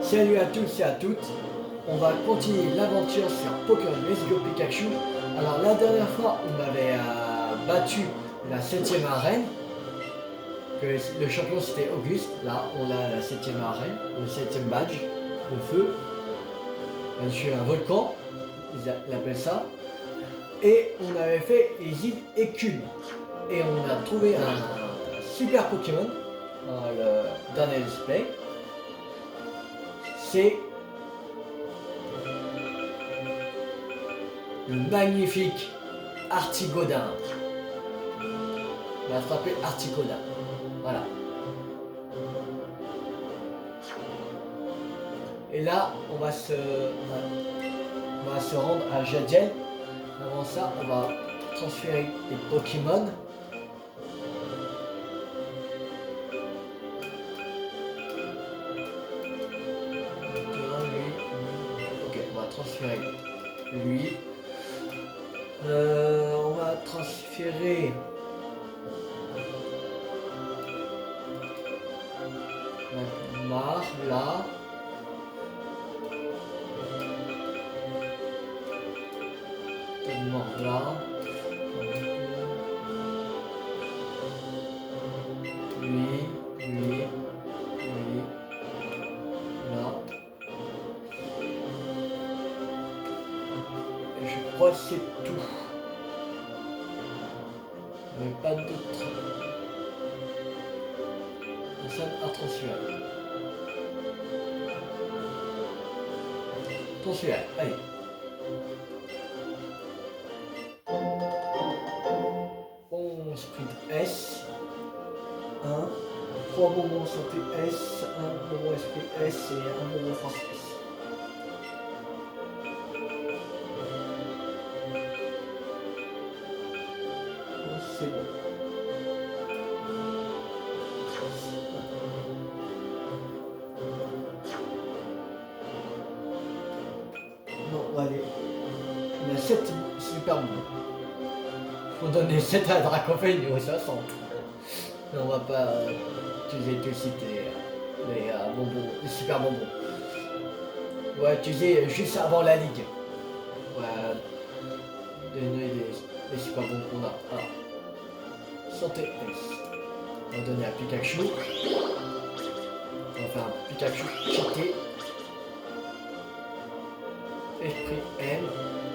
Salut à tous et à toutes, on va continuer l'aventure sur Pokémon Let's Go Pikachu. Alors la dernière fois on avait battu la 7ème arène, que le champion c'était Auguste, là on a la 7ème arène, le 7ème badge, le feu, sur un volcan, ils appellent ça, et on avait fait les îles Écumes, et on a trouvé un super Pokémon dans le dernier display, c'est le magnifique Artigodin. On va attraper Artigodin. Voilà. Et là, on va se rendre à Jadiel. Avant ça, on va transférer les Pokémon. Ok, on va transférer lui. On va transférer Mar là. Tellement là. Lui. Là. Et je crois que c'est tout. Mais pas d'autres personnes à transférer. Transférer, allez. On sprint S. 1. 3 bonbons santé S. 1 bonbon esprit S et 1 bonbon force S. C'est bon. Non, allez. On a 7 super bons. Faut donner 7 à Dracofeu niveau 60. Mais on va pas utiliser tout de suite les bonbons, les super bonbons. On va utiliser juste avant la ligue. On va donner les super bonbons qu'on a. Alors, santé S. On va donner à Pikachu. On va faire un Pikachu cheaté. Esprit M.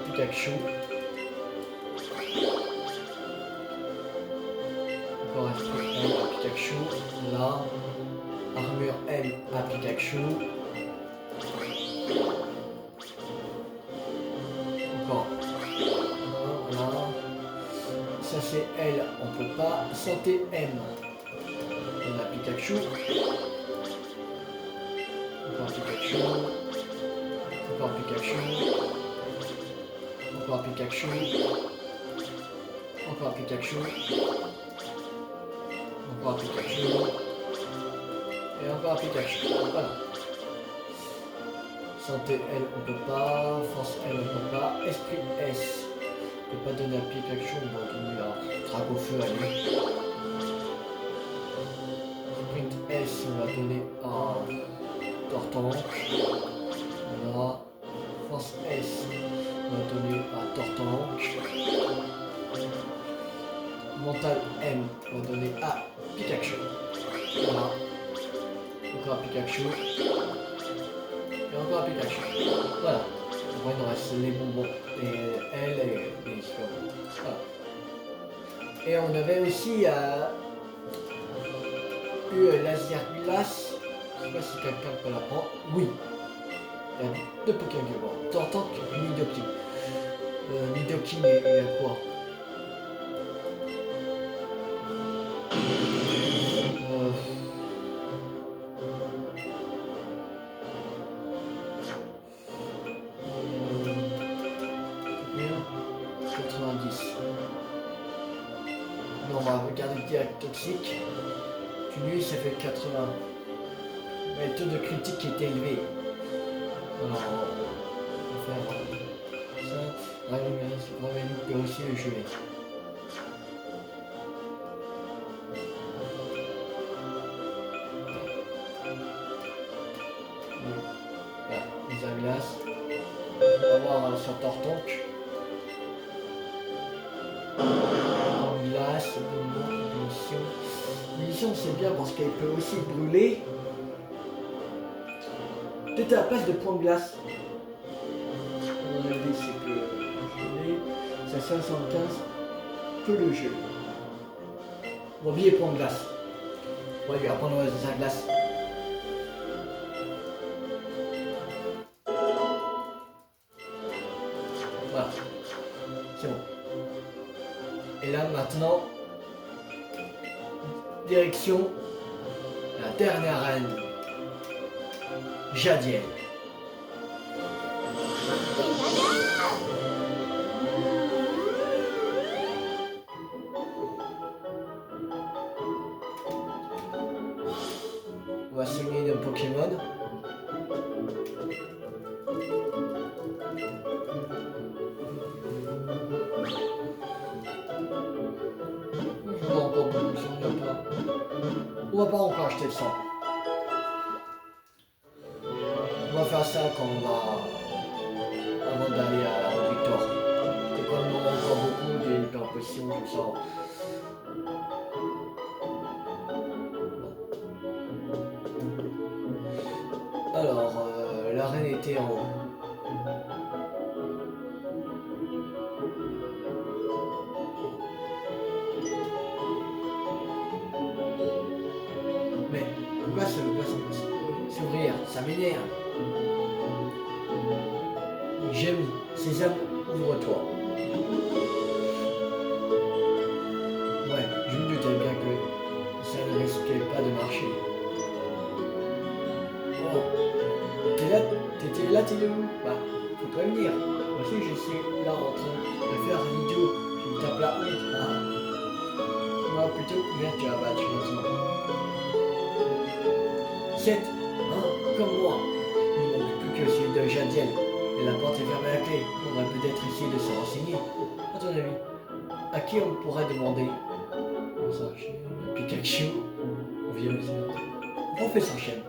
Pikachu. Encore esprit M à Pikachu. Là. Armure M à Pikachu. Encore. Voilà. Ça c'est L, on peut pas. Santé M. On a Pikachu. Encore Pikachu. Encore Pikachu. Encore Pikachu. Encore Pikachu. Encore Pikachu. Et encore Pikachu. Voilà. Santé L, on peut pas. Force L, on peut pas. Esprit S. On peut pas donner à Pikachu, on va donner à Dracofeu à lui. Sprint S, on va donner à Tortank. Voilà. Force S, on va donner à Tortank. Mental M, on va donner à Pikachu. Voilà. Encore à Pikachu. Et encore à Pikachu. Voilà. Après, il nous reste les bonbons. Et elle et les super bonbons. Voilà. Et on avait aussi eu Laser Glace. Je sais pas si quelqu'un peut la prendre. Oui. Il y a 2 Pokémon qui vont. Tortank et Nidoking. Nidoking et à quoi? Non, on va regarder direct toxique. Lui, ça fait 80. Mais le taux de critique est élevé. Alors, on va faire ça. Ravenous peut aussi le jouer. glace. On va voir sur Tortonk. En glace, munition. Munition c'est bien parce qu'elle peut aussi brûler. Peut-être à la place de point de glace. On a dit c'est que c'est à 75 que le jeu. On va oublier point de glace. Ouais, il va prendre sa glace. Voilà. C'est bon. Et là maintenant, direction la dernière reine, Jadiel. On va signer nos Pokémon. On a encore beaucoup, on va pas encore acheter le sang. On va faire ça quand on va avant d'aller à la victoire. Et comme on a encore beaucoup des hyper potions, tout ça. Alors, la reine était en haut. Mais pourquoi ça veut pas s'ouvrir? Ça m'énerve. J'aime Sésame, ouvre-toi. Ouais, je me doutais bien que ça ne risquait pas de marcher. Oh, t'étais là, t'es où? Bah, faut prévenir. Moi aussi, je suis là en train de faire l'idiot. Je me tape la honte. Ah. Moi, plutôt, merde, tu as battu maintenant. 7. Hein, comme moi. Il ne manque plus que celui de Jadiel. Et la porte est fermée à clé. On va peut-être essayer de se renseigner. À ton avis, à qui on pourrait demander? Pikachu. On vient aussi. Professeur Chen.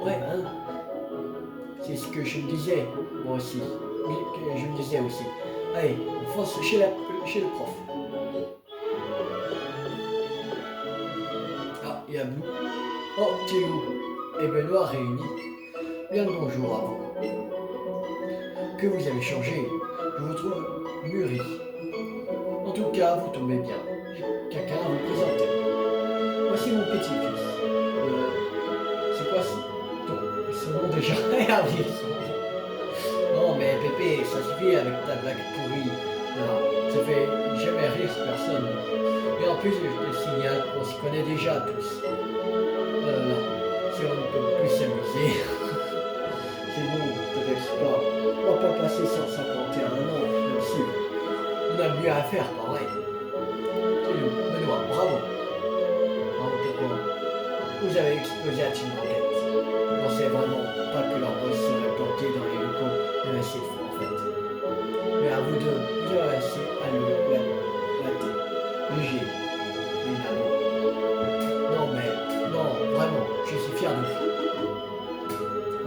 Ouais, hein. C'est ce que je me disais, moi aussi. Oui, que je me disais aussi. Allez, on fonce chez le prof. Ah, il y a Blue. Oh, Théo et Benoît réunis. Bien le bonjour à vous. Que vous avez changé. Je vous trouve mûri. En tout cas, vous tombez bien. J'ai quelqu'un à vous présenter. Voici mon petit-fils. C'est quoi son nom déjà? Ah oui, son nom. Non, mais Pépé, ça suffit avec ta blague pourrie. Non, ça fait jamais rire personne. Et en plus, je te signale qu'on s'y connaît déjà tous. Non, si on ne peut plus s'amuser. C'est bon, te vexe pas. On va pas passer 151 ans là-dessus. On a mieux à faire, pareil. Benoît, bravo. Bravo, pourquoi? Vous avez explosé à Team Rocket. Je pensais vraiment pas que leur boss serait planté dans les locaux de la CFO en fait. Mais à vous deux, vous avez réussi à le latter. Léger. Mais non, mais non, vraiment, je suis fier de vous.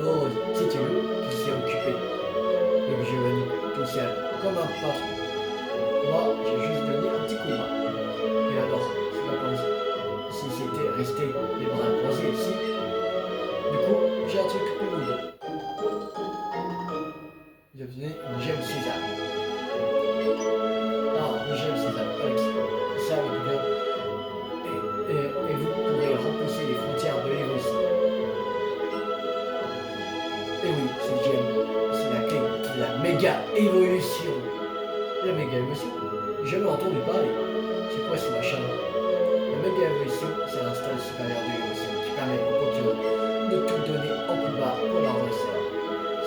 Oh, c'était lui qui s'est occupé. Donc je venu tout seul, comme un patron. Moi, j'ai juste donné un petit coup de main. Et alors, c'est pas comme si c'était resté les bras croisés ici. Du coup, j'ai un truc pour vous deux. Vous avez donné une gemme César. Ah, une gemme César, avec ça, vous pouvez... Et vous pourrez repousser les frontières de l'Évolution. Et oui, cette gemme, c'est la clé de la méga évolution. La méga évolution? J'ai jamais entendu parler. C'est quoi ce machin? La méga évolution, c'est un stade supérieur de l'évolution qui permet aux Pokémon de tout donner en combat pour leur dresseur.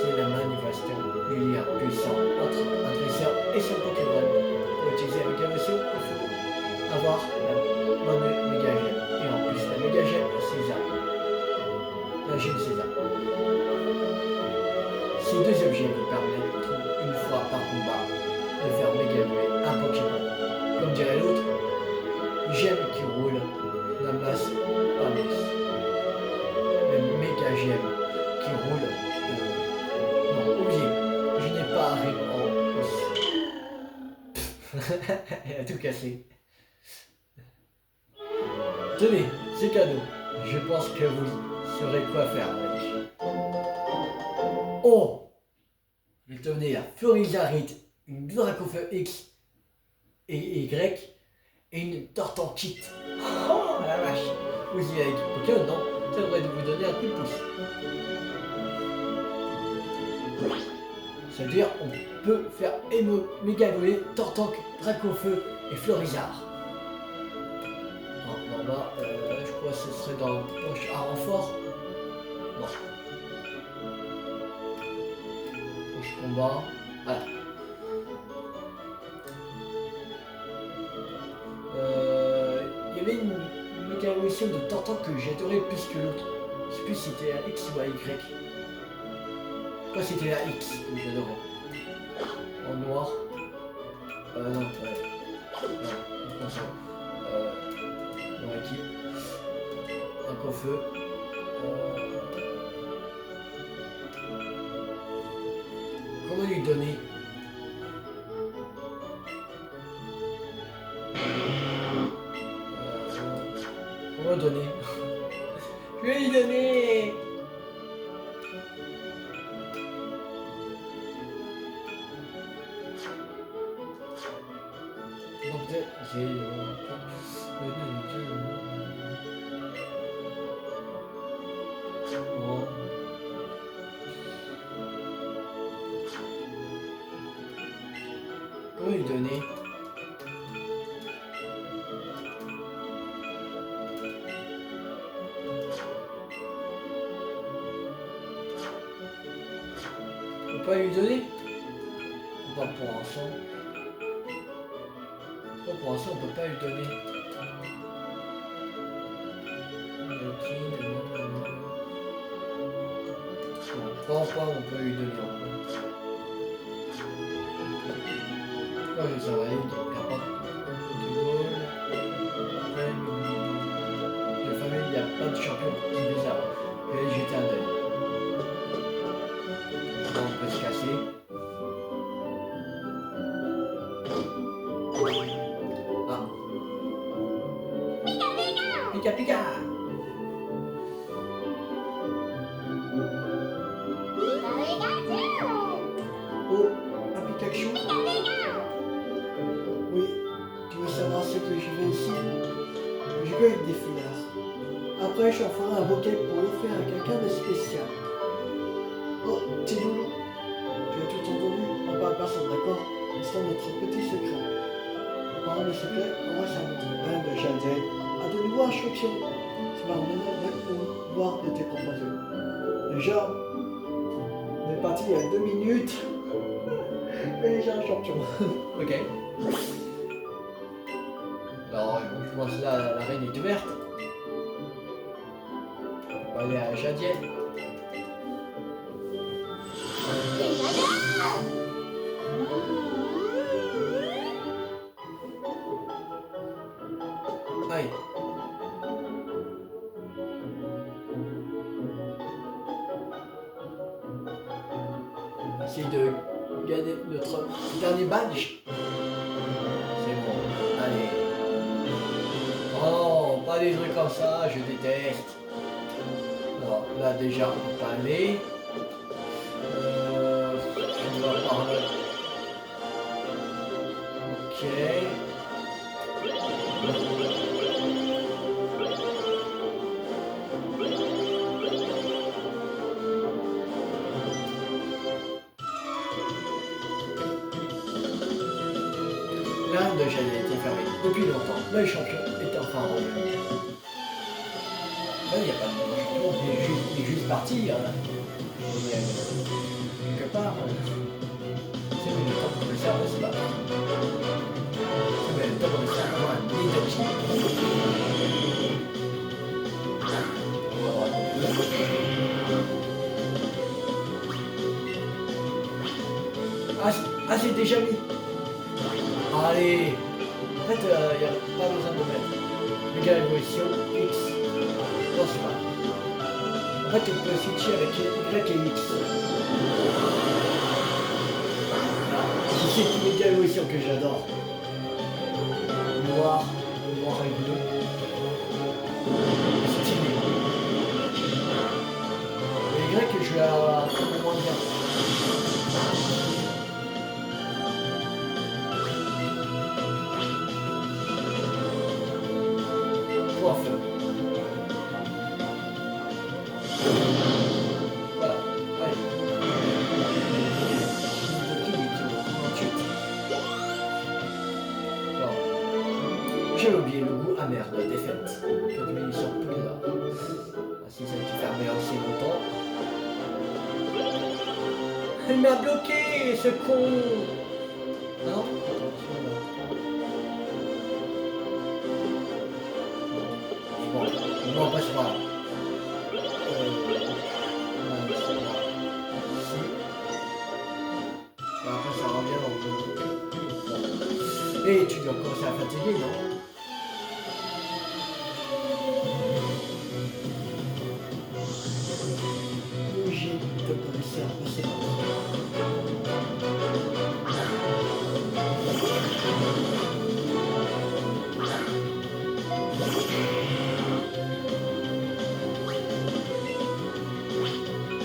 C'est la manifestation du lien puissant entre un dresseur et son Pokémon. Pour utiliser la méga évolution, il faut avoir la bonne méga gemme. Et en plus, la méga gemme César. La gemme César. Ces deux objets vous permettent une fois par combat de faire méga évoluer un Pokémon. Comme dirait l'autre, gemme qui roule n'amasse pas l'os. Le méga gemme qui roule Elle a tout cassé. Tenez, c'est cadeau. Je pense que vous saurez quoi faire avec. Oh! J'ai donné la Florizarite, une Dracofeu X et Y et une Tortanquite. Oh la vache! Vous y avez Pokémon, non? Ça devrait vous donner un coup de pouce. C'est-à-dire, on peut faire Méga Évoluer, Tortank, Dracofeu et Florizard. Non, bah, je crois que ce serait dans la poche à renfort. Non. Poche combat. Voilà. Il y avait une méga évolution de Tortank que j'ai adoré plus que l'autre. Je sais plus si c'était la X ou la Y. Je crois que c'était la X que j'adorais. En noir. Non, ouais. Non, attention. Dans l'équipe. Un coup-feu. Comment lui donner? Comment donner? Je vais lui donner. Non, peut-être. J'ai. Bon. Comment lui donner? On peut pas lui donner? Pas pour l'instant. Pour l'instant, on peut pas lui donner. Bon, pas on peut lui donner encore. Pourquoi je savais qu'il n'y a pas de Pokéball? La famille, il n'y a pas de champion qui les a. Je vais jeter un œil. On peut se casser. Ah. Pika Pika! Oh, un Pikachu? Oui, tu veux savoir ce que je fais ici? Je cueille des fleurs. Après, je ferai un bouquet pour l'offrir à quelqu'un de spécial. Oh, petit loulou, tu as tout entendu? On parle personne, d'accord? C'est notre petit secret. En parlant de secret, moi ça me rien de Jadel. À de nouveau instruction. C'est par mon honneur de pouvoir de tes proposés. Déjà, on est parti il y a 2 minutes. Et déjà un champion. Ok. Alors, je pense que là, l'arène est ouverte. On va aller à Jadiel. Aïe. On va essayer de gagner notre dernier badge. C'est bon. Allez. Oh, pas des trucs comme ça, je déteste. Alors, là déjà, on peut pas aller. On va par là. Ok. L'arène de Jade a été fermée depuis longtemps. Le champion est enfin revenu. Là, il n'y a pas de champion, il est juste parti. Quelque part. C'est le temps pour le cerveau se battre. C'est le temps pour le cerveau un leadership. Ah, c'est déjà mis. Allez. En fait, il n'y a pas besoin de mettre. Méga évolution X. Non, c'est pas. En fait, on peut switcher avec Y et X. Voilà. C'est une méga évolution que j'adore. noir et bleu. Stylé. Les Grecs, je vais avoir moins bien. Point feu. Voilà. Allez. J'ai oublié le goût amer de la défaite. 4800 plus là. Si ça a été fermé aussi longtemps. Il m'a bloqué, ce con. Non. Bon, on passe par là. Après ça revient dans le... Et tu dois commencer à fatiguer, non? J'ai de commissaire, c'est bon.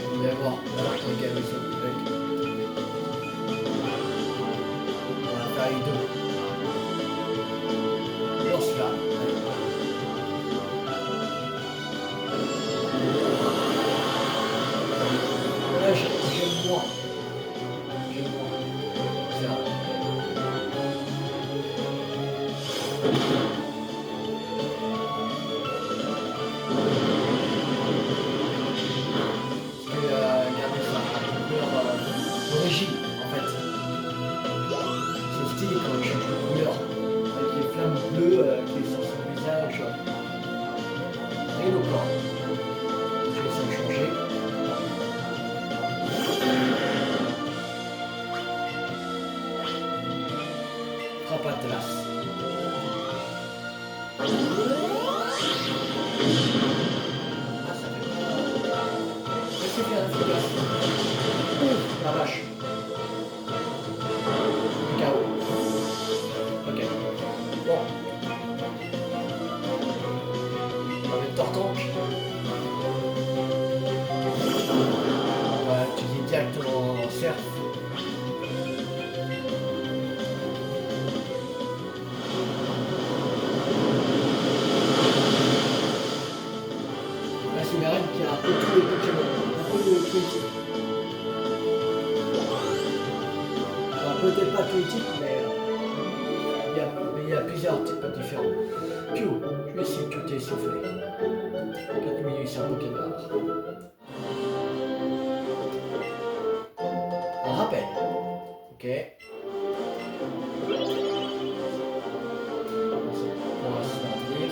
On va voir, on va regarder ça. On va faire les deux. Lance-là. Là, j'aime moins. J'aime moins. Ça. Regardez ça, la couleur d'origine, en fait. C'est stylé quand il change de couleur. Avec les flammes bleues qui sont sur son visage. Et le corps. Je vais essayer de changer. Frappe Atlas. Ah, ça fait pas... Laissez faire efficace. Ouf, la vache. KO. Ok. Bon. On va mettre Tortank. On va utiliser directement en cerf. Là, c'est une arène qui a un peu tous les Pokémon. Un peu de tous les types. Enfin, peut-être pas tous les types, mais il y a plusieurs types différents. Piou, je vais essayer de tout essouffler. 4800 Pokémon. On rappelle. Ok. On va se maintenir.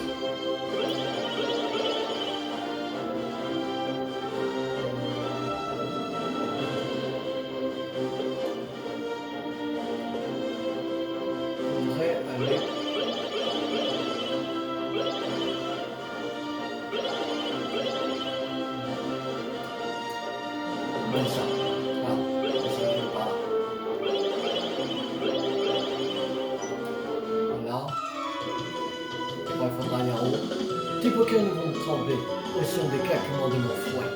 On devrait aller. Comme ça. Ah, ça vient par là. Voilà. Bon, il faudra aller en haut. Tes Pokémon vont trembler au son des claquements de mon fouet.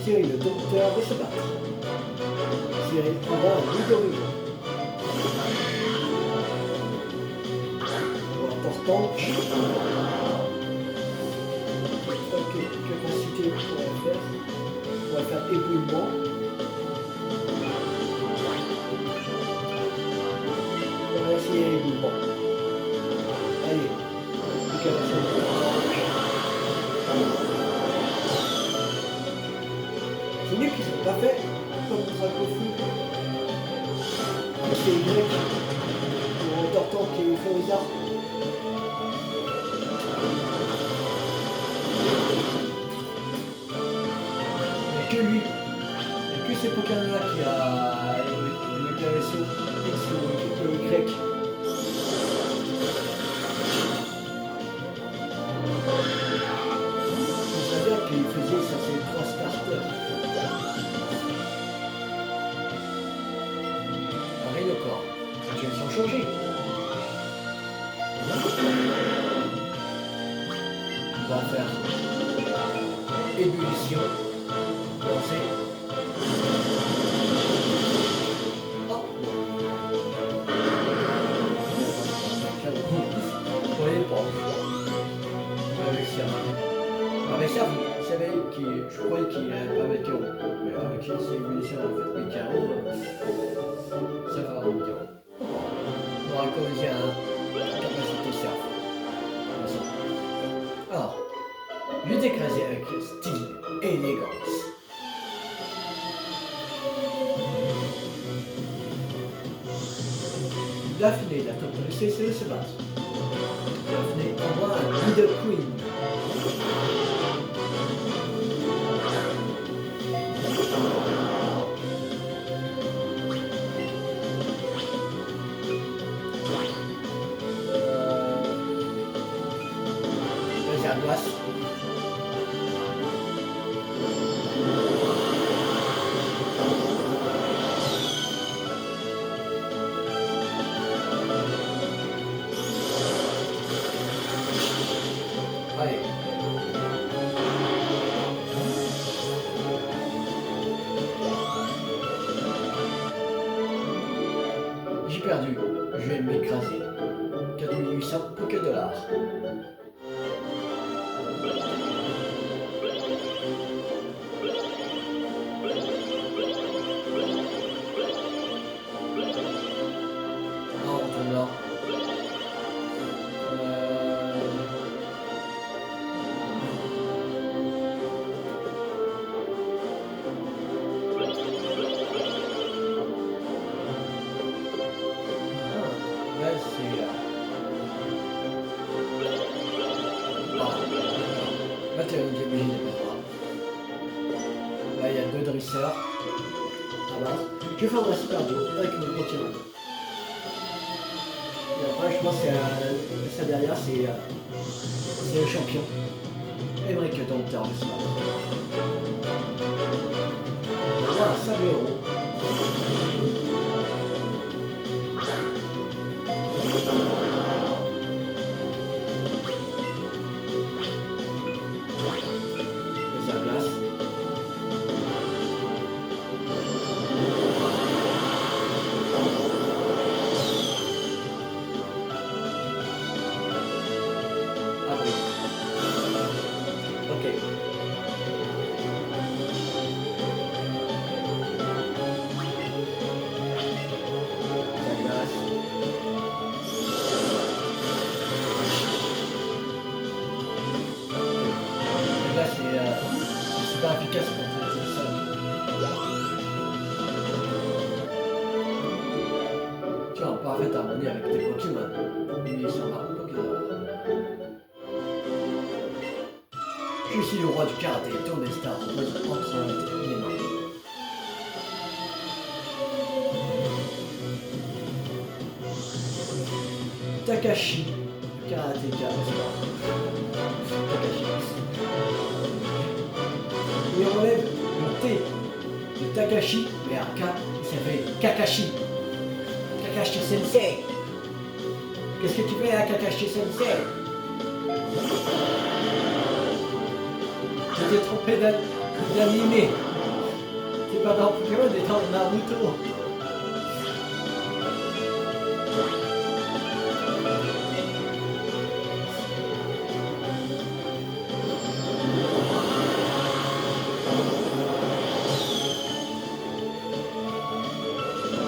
Cyril, le docteur, veut se battre. Cyril prendra un Midori. Important. Ok, capacité pour faire. On va faire éboulement. On va essayer éboulement. Allez, c'est mieux qu'ils n'ont pas fait comme Dracofou. C'est Y pour un tortant qui fait les arts. Il n'y a que lui. Il n'y a que ces Pokémon-là qui a le KSO X ou le Y. Je savais qu'il faisait ça, c'est 3 starters. changer. On va faire ébullition. Lancer. Oh. Vous voyez pas. On va réussir. On va réussir. Vous savez, je croyais qu'il allait pas mettre KO. Mais avec ces ébullitions, en fait, les KO, ça va en KO. On va corriger la capacité surf. Alors, je vais t'écraser avec style et élégance. Daphné, la top de l'essai, se bat. Daphné envoie un Middle Queen. Vas-y, à glace. Allez. J'ai perdu. Je vais m'écraser. 4800 $. On retourne là. Là, c'est... Matérialité obligée de mettre là. Là, il y a 2 dresseurs. À base. Je vais faire un super duo avec mon Pokémon. Et après, je pense que ça derrière, c'est le champion. Émeric Dompteur de ce match. Voilà, ça le héros. Vas-y, à glace. Ah oui. Ok. La glace. Là, c'est super efficace quand c'est ça. Tu as en parfaite harmonie avec tes Pokémon. Lui, c'est un marque Pokémon. Je suis le roi du karaté, ton destin repose entre mes mains. Takashi, karatéka, Takashi. Et on enlève le T de Takashi, mais un K, il s'appelle Kakashi. Kakashi Sensei. Qu'est-ce que tu fais à Kakashi Sensei? Je t'ai trompé d'animé. C'est pas dans Pokémon, c'est dans Naruto.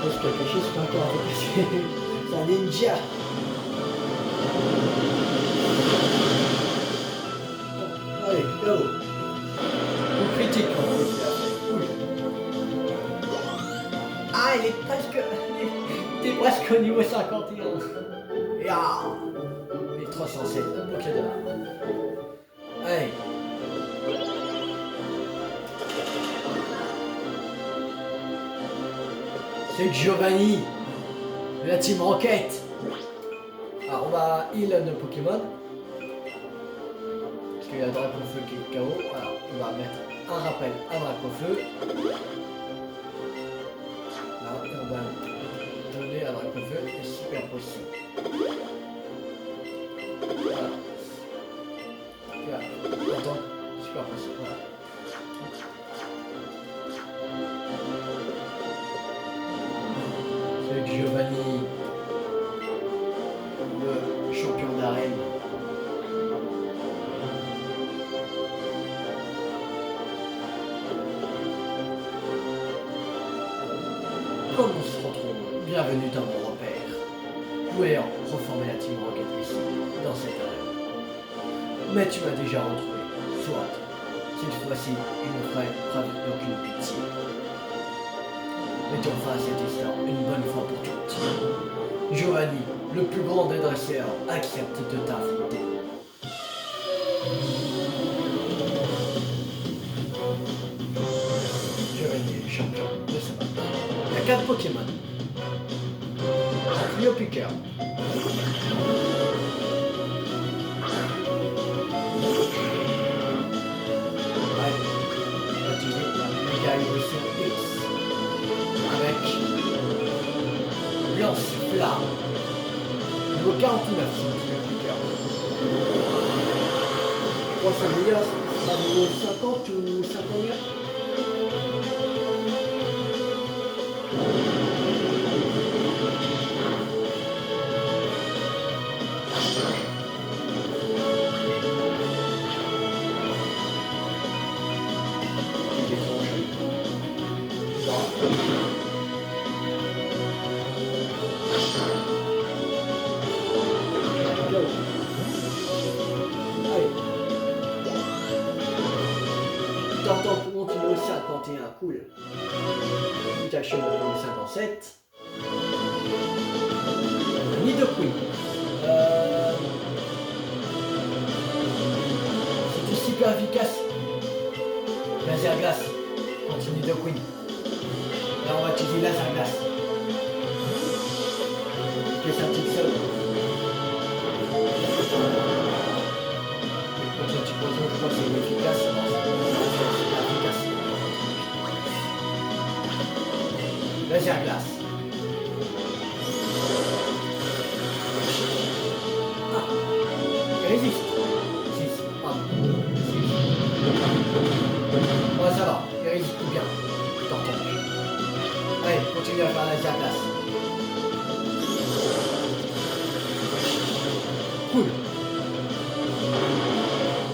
Parce que Kakashi, c'est pas encore un Kakashi. C'est un ninja. Allez, go. On critique en plus. Ah, il est presque au niveau 51. Et ah, il est 316. Ok, là. Allez. C'est Giovanni de la Team Rocket. Alors, on va heal nos Pokémon. Parce qu'il y a un Dracofeu qui est KO. Alors, on va mettre un rappel à Dracofeu. Là, on va donner à Dracofeu et super bienvenue dans mon repère. Nous ayons reformé la Team Rocket ici, dans cette arène. Mais tu m'as déjà retrouvé, soit. Cette fois-ci, je ne ferai preuve d'aucune pitié. Mettons fin à cette histoire une bonne fois pour toutes. Giovanni, le plus grand des dresseurs, accepte de t'affronter. Giovanni est le champion de ce matin. Il y a 4 Pokémon. Un trio piqueur. X avec lance-flamme. Niveau 49, c'est le plus cœur. Je crois que c'est meilleur, c'est niveau 50 ou 51. T'entends pour monter au 51, cool. Mutation au 57. Nidoqueen. C'était super efficace. Laser glace. Continue Nidoqueen. Là on va utiliser laser glace. Qu'est-ce un petit seul. Quand tu poses, je crois que c'est efficace. Laser glace. Ah, il résiste. 6, pardon. 6. Ouais, ça va, il résiste tout bien. T'entends. Allez, continue à faire la laser glace. Cool.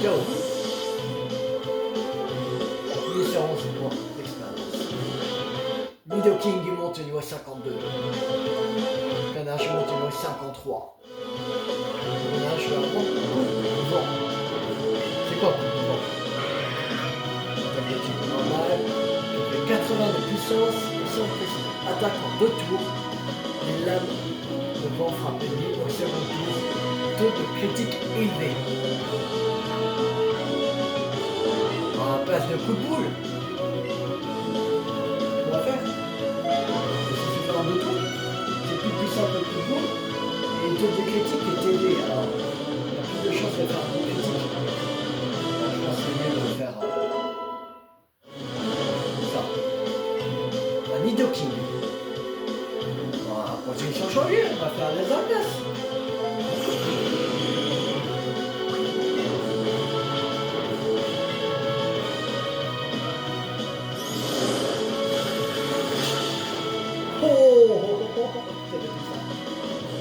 Go. Il est sur 11 points d'expérience. Nidoking monte au niveau 52. Panache monte au niveau 53. Panache va prendre coup de vent. C'est quoi coup de vent? Attaque de type normal. Il fait 80 de puissance et sans précision. Attaque en 2 tours. Les lames de vent frappent l'ennemi au second tour. Taux de critique élevé. À la place de coup de boule. On va faire. En 2 tours, c'est plus puissant que le coup de boule et le taux de critique est élevé, alors il y a plus de chances de faire un coup critique. Alors, je pense que c'est mieux de faire ça. Un Nidoking. On va continuer sans changer, on va faire les argas.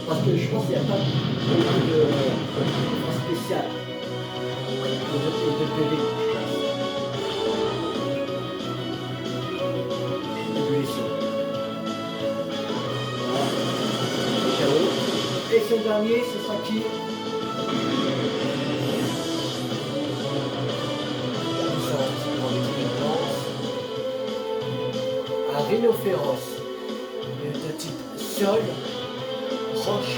Parce que je pense qu'il n'y a pas beaucoup de spécial et de PV, je pense. Ébullition. Voilà. KO. Et son dernier, ce sera qui? Un rhinophéros de type sol. Roche.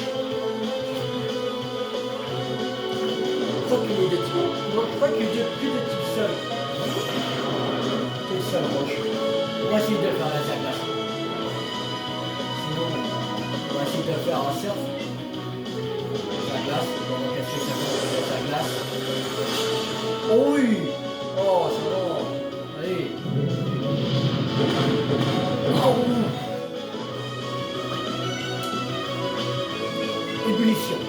Je crois qu'il est de type. Non, je crois qu'il est plus de type sol. Que sol roche. On va essayer de faire la glace. Sinon, on va essayer de faire un surf. La glace. On va casser sa glace. Oh oui! Oh, c'est bon. Allez. Oh! Ébullition.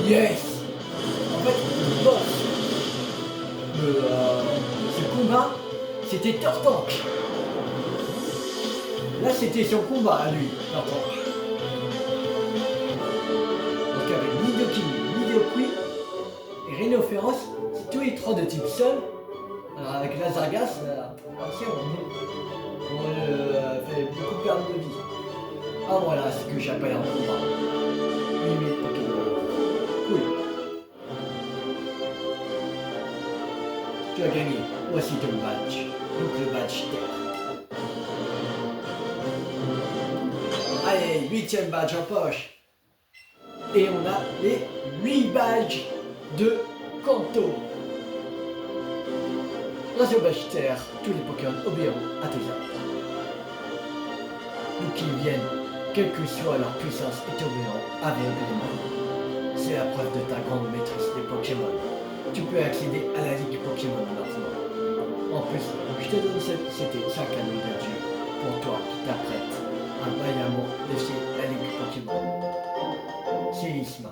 Yes. En fait, le boss de ce combat, c'était Turtank. Là, c'était son combat à lui, Turtank. Donc avec Nidoking, Nidoqueen et Rhinophéros, c'est tous les 3 de type sol. Alors avec Lazargas, on fait beaucoup perdre de vie. Ah voilà ce que j'appelle un combat. 8000 Pokémon. Cool. Tu as gagné. Voici ton badge. Donc le badge terre. Allez, 8e badge en poche. Et on a les 8 badges de Kanto. Grâce au badge terre, tous les Pokémon obéiront à tes ordres. D'où qu'ils viennent, quelle que soit leur puissance, et t'obéiront aveuglément. C'est la preuve de ta grande maîtrise des Pokémon. Tu peux accéder à la Ligue Pokémon maintenant. En plus, je te donne c'était 5 anneaux d'adieu pour toi qui t'apprête à vaillamment défier la Ligue Pokémon. Séisme.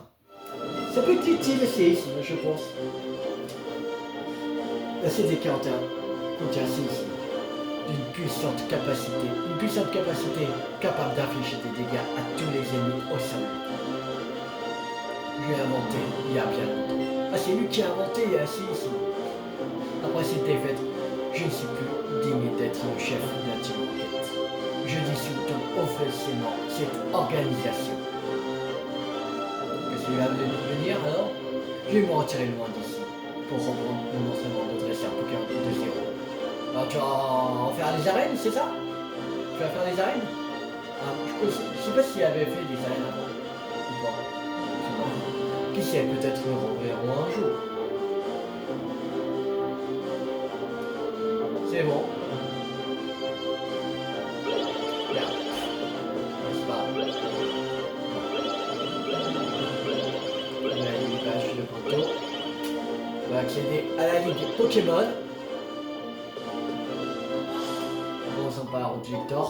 Ça peut être utile le séisme, je pense. La CD41 contient séisme d'une puissante capacité capable d'infliger des dégâts à tous les ennemis au sol. Je l'ai inventé il y a bien longtemps. Ah, c'est lui qui a inventé la séisme. Après cette défaite, je ne suis plus digne d'être le chef de la Team Rocket. Je dissous donc officiellement cette organisation. Qu'est-ce qu'il va venir alors? Je vais me retirer loin d'ici pour reprendre mon entraînement de dresseur Pokémon de 0. Alors tu vas en faire des arènes, c'est ça? Tu vas faire des arènes? Ah, je sais pas s'il avait fait des arènes avant ou pas. Qui sait, peut-être le reverrons un jour. C'est bon. Bien. C'est pas grave. On a les pages de Kanto. On va accéder à la Ligue Pokémon. Commençons par Route Victor.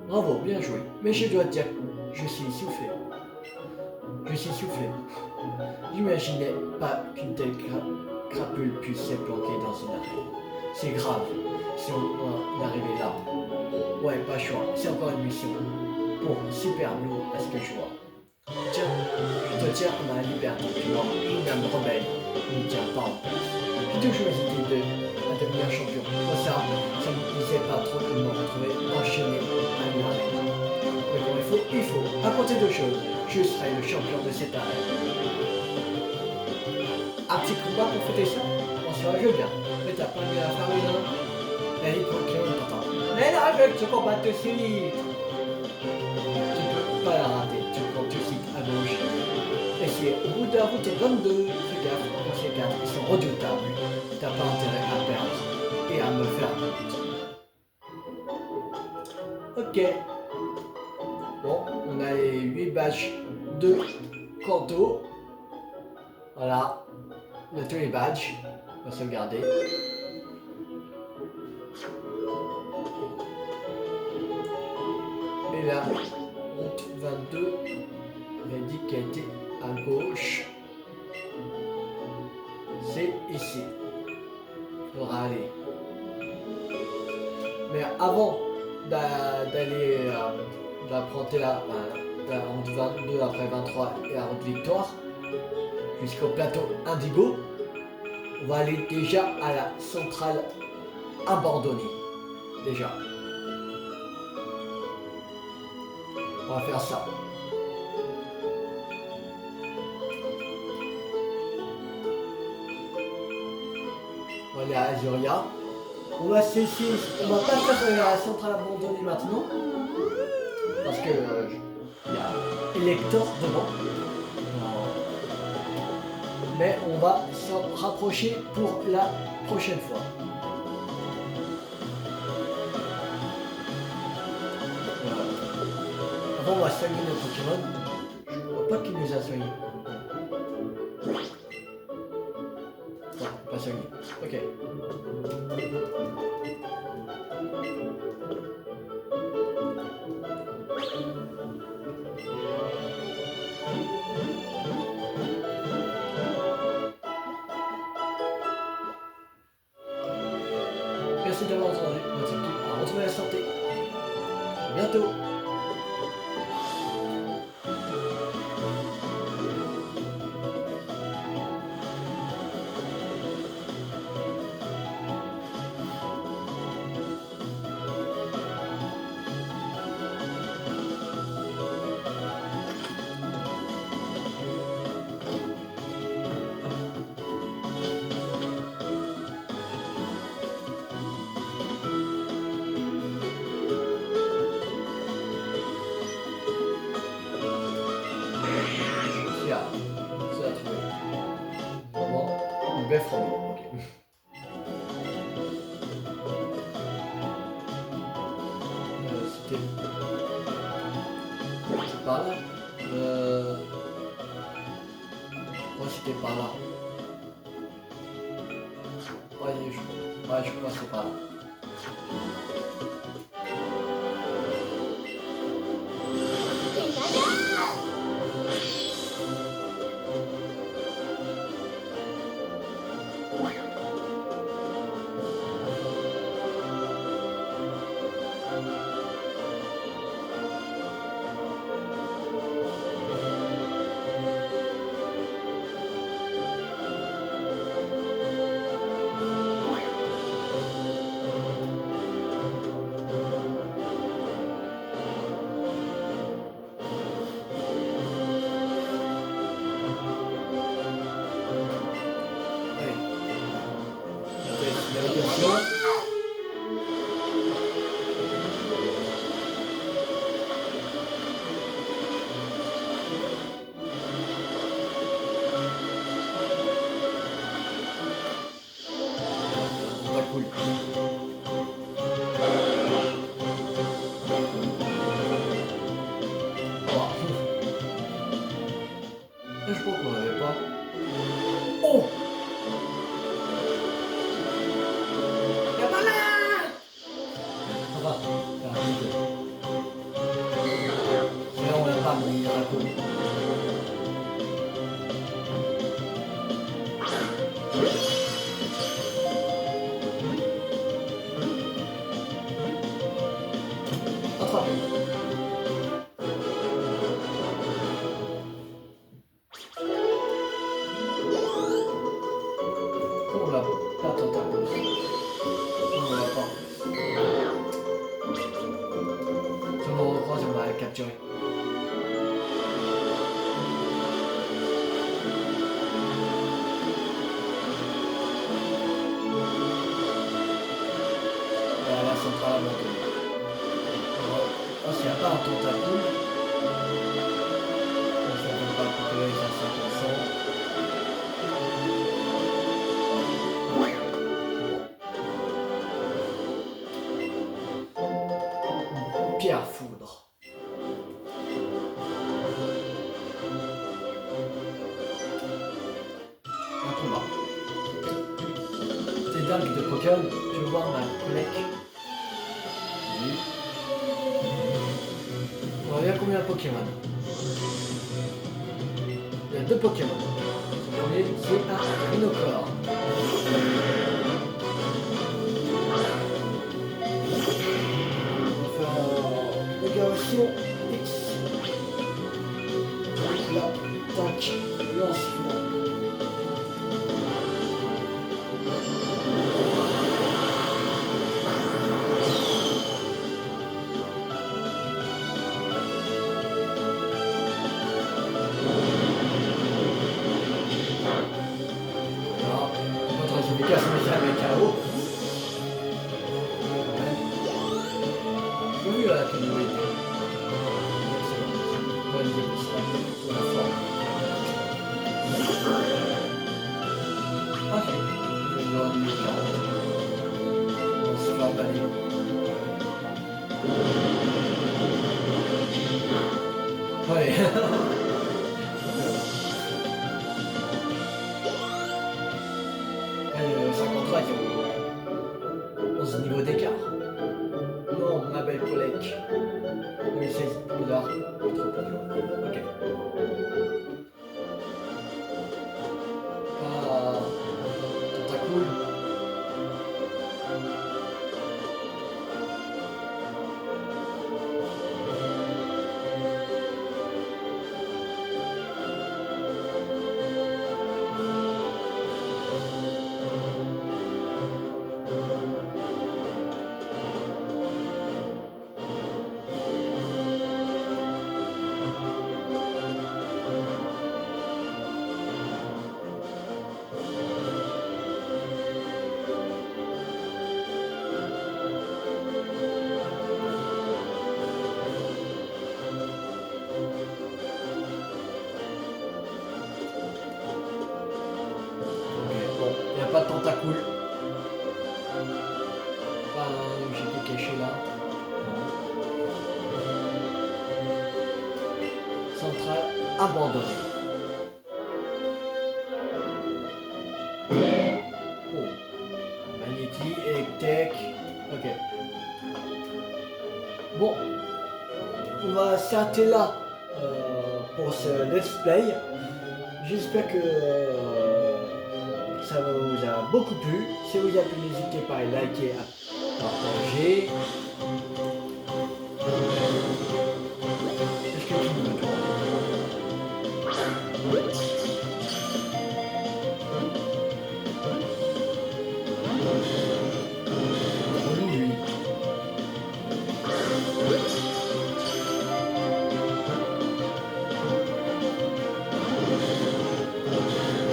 Bravo, bien joué. Mais je dois te dire, je suis essoufflé. J'imaginais pas qu'une telle crapule puisse se planquer dans une arène. C'est grave si on arrivait là. Ouais, pas choix. C'est encore une mission. Bon, super lourd à ce que je vois. Tiens, je te tiens à ma liberté, tu vois. Une âme rebelle ne tient pas en place. J'ai toujours hésité à devenir champion. Pour ça ne me disait pas trop de me retrouver enchaîné à une arène. Mais bon, il faut. À côté de choses, je serai le champion de cette arène. Un petit combat pour fêter ça? On sera je bien. Mais t'as pas mis la faire une heure? Elle est Pokémon pourtant. Mais là, avec ce combat de suite. Tu peux pas la rater. Tu prends tout de suite à gauche. Et c'est au bout de la route 22. Fais gaffe, ces cartes, ils sont redoutables. T'as pas intérêt à perdre et à me faire honte. Ok. Bon, on a les 8 badges de Kanto. Voilà. On a tous les badges. On va sauvegarder. Et là, route 22. On a dit qu'elle était à gauche. C'est ici. Il faudra aller. Mais avant d'aller d'apprendre la route 22 après 23 et la route Victoire jusqu'au plateau Indigo, on va aller déjà à la centrale abandonnée. Déjà. On va faire ça. On va aller à Azuria. On va cesser, on va pas faire la centrale abandonnée maintenant. Parce que il y a Elector devant. Mais on va s'en rapprocher pour la prochaine fois. Voilà. Avant, on va soigner nos Pokémon. Je ne vois pas qui nous a soignés. Non, pas soigné. Ok. Merci d'avoir entendu notre équipe à retrouver la santé. À bientôt. Bref, Romeo, ok. C'était... C'est par là. Ouais, c'était par là. Ouais, je crois que c'est par là. Je crois qu'on n'avait pas. Oh! Y'a pas là! Ça va, ça va vite. C'est là on l'a pas, mais il y a la cour. Attrape. On l'a pas tentacule. On l'a pas. Si on le recroise, on va la capturer. Voilà, la centrale à monter. Oh, s'il n'y a pas un tentacule, ça ne va pas récupérer à 100%. Pierre foudre. Un combat. C'est dingue de Pokémon. Je veux voir ma collègue. Oui. On va voir combien de Pokémon. Il y a 2 Pokémon. Le premier, c'est un Rhinocore. Opération X. Là, tac, lancement. Alors, notre efficace mais avec KO. J'ai vu la catégorie. On se va balayer. Ouais. Allez, 53, il y a 11 niveaux d'écart. Non, ma belle collègue. Oui, c'est bizarre. Trop Pokémon. Ok. Ah, Tentacule. abandonné. Oh, Magnéti, Electek, ok. Bon, on va s'arrêter là pour ce let's play. J'espère que ça vous a beaucoup plu. Si vous avez plu, n'hésitez pas à liker, à partager. Est-ce que tu me trouves? Oui.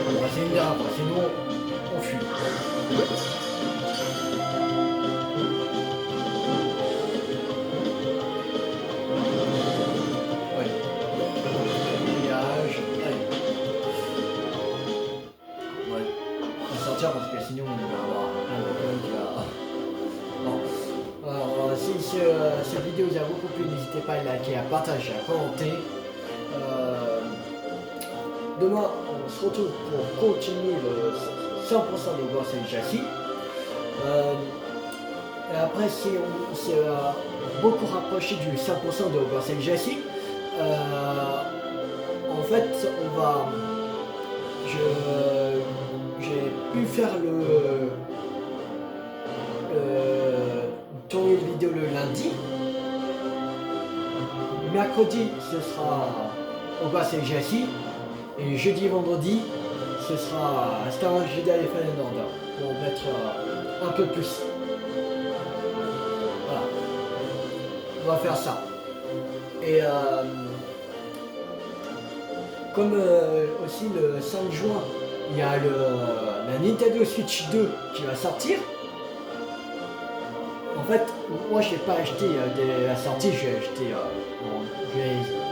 On va essayer de dire, sinon on fuit. Ouais. Voyage. Allez. Ouais. On va sortir parce que sinon on va avoir plein de Pokémon qui va. Bon. Alors si cette vidéo vous a beaucoup plu, n'hésitez pas à liker, à partager, à commenter. Demain, on se retrouve pour continuer le 100% de Gorse et Châssis. Et après, si on s'est beaucoup rapproché du 100% de Gorse et Châssis, en fait, j'ai pu faire tourner une vidéo le lundi. Mercredi, ce sera au Gorse et Châssis. Et jeudi et vendredi, ce sera Star Wars Jedi Fallen Order pour mettre un peu plus. Voilà. On va faire ça. Et comme aussi le 5 juin, il y a la Nintendo Switch 2 qui va sortir. En fait, moi je n'ai pas acheté dès la sortie, je vais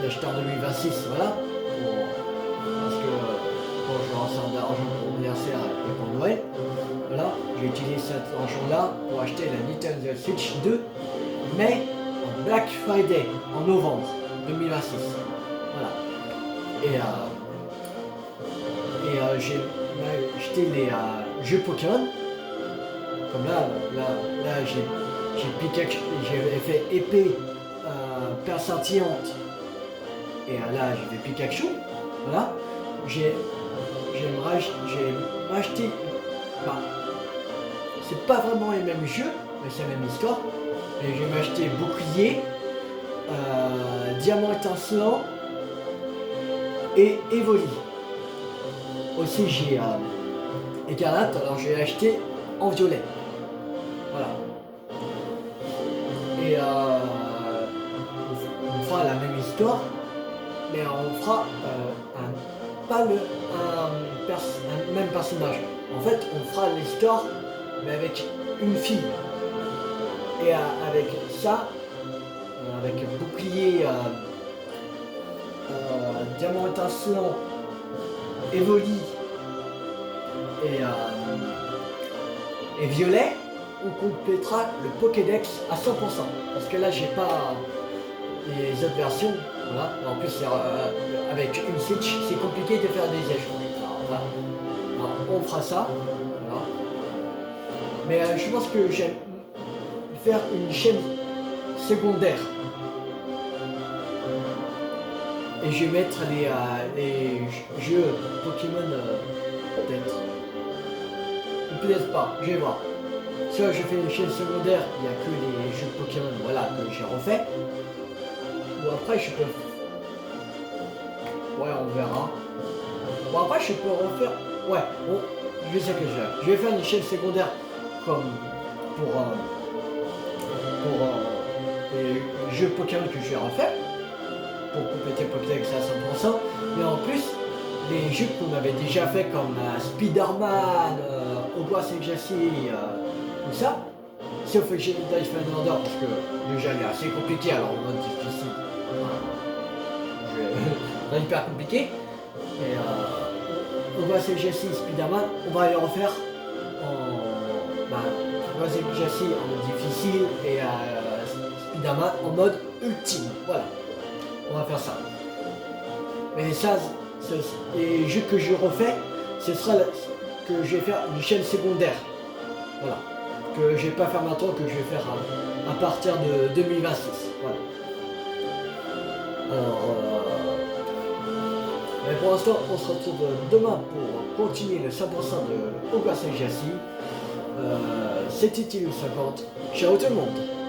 l'acheter en 2026, voilà. Parce que je vais en sortir d'argent pour mon anniversaire et pour Noël. Voilà, j'ai utilisé cet argent-là pour acheter la Nintendo Switch 2, mais en Black Friday, en novembre 2026. Voilà. Et j'ai acheté les jeux Pokémon. Comme là j'ai Pikachu, j'avais fait épée, perle scintillante. Et là j'ai fait Pikachu. Voilà. J'ai acheté. Bah, c'est pas vraiment les mêmes jeux, mais c'est la même histoire. Et j'ai acheté bouclier, diamant étincelant et Evoli. Aussi j'ai écarlate, alors j'ai acheté en violet. Voilà. Et on fera la même histoire, mais on fera pas un même personnage. En fait, on fera l'histoire, mais avec une fille. Et avec ça, avec bouclier, diamant étincelant, Evoli et violet, on complétera le Pokédex à 100%. Parce que là, j'ai pas les autres versions. Voilà. En plus, avec une Switch, c'est compliqué de faire des échanges. Voilà. Alors, on fera ça. Voilà. Mais je pense que j'aime faire une chaîne secondaire. Et je vais mettre les jeux Pokémon peut-être. Ou peut-être pas, je vais voir. Soit je fais une chaîne secondaire, il n'y a que les jeux Pokémon, voilà, que j'ai refait. Ou après je peux. Ouais, on verra. Bon, après je peux refaire. Ouais, bon, je sais que je vais faire une chaîne secondaire comme pour les jeux Pokémon que j'ai refait. Pour compléter Pokédex à 100%. Mais en plus, les jeux qu'on avait déjà fait comme Spider-Man, Hogwarts Legacy, tout ça, sauf que j'ai Jedi Fallen Order parce que déjà il est assez compliqué, alors en mode difficile. C'est hyper compliqué. Et Hogwarts Legacy, Spider-Man, on va les refaire en Hogwarts Legacy en mode difficile et Spider-Man en mode ultime. Voilà. On va faire ça. Mais ça, les jeux que je refais, ce sera que je vais faire une chaîne secondaire. Voilà. Que je vais pas faire maintenant, que je vais faire à partir de 2026. Voilà. Alors, mais pour l'instant, on se retrouve demain pour continuer le 100% de Hogwarts Legacy. C'était Tilou 50. Ciao tout le monde.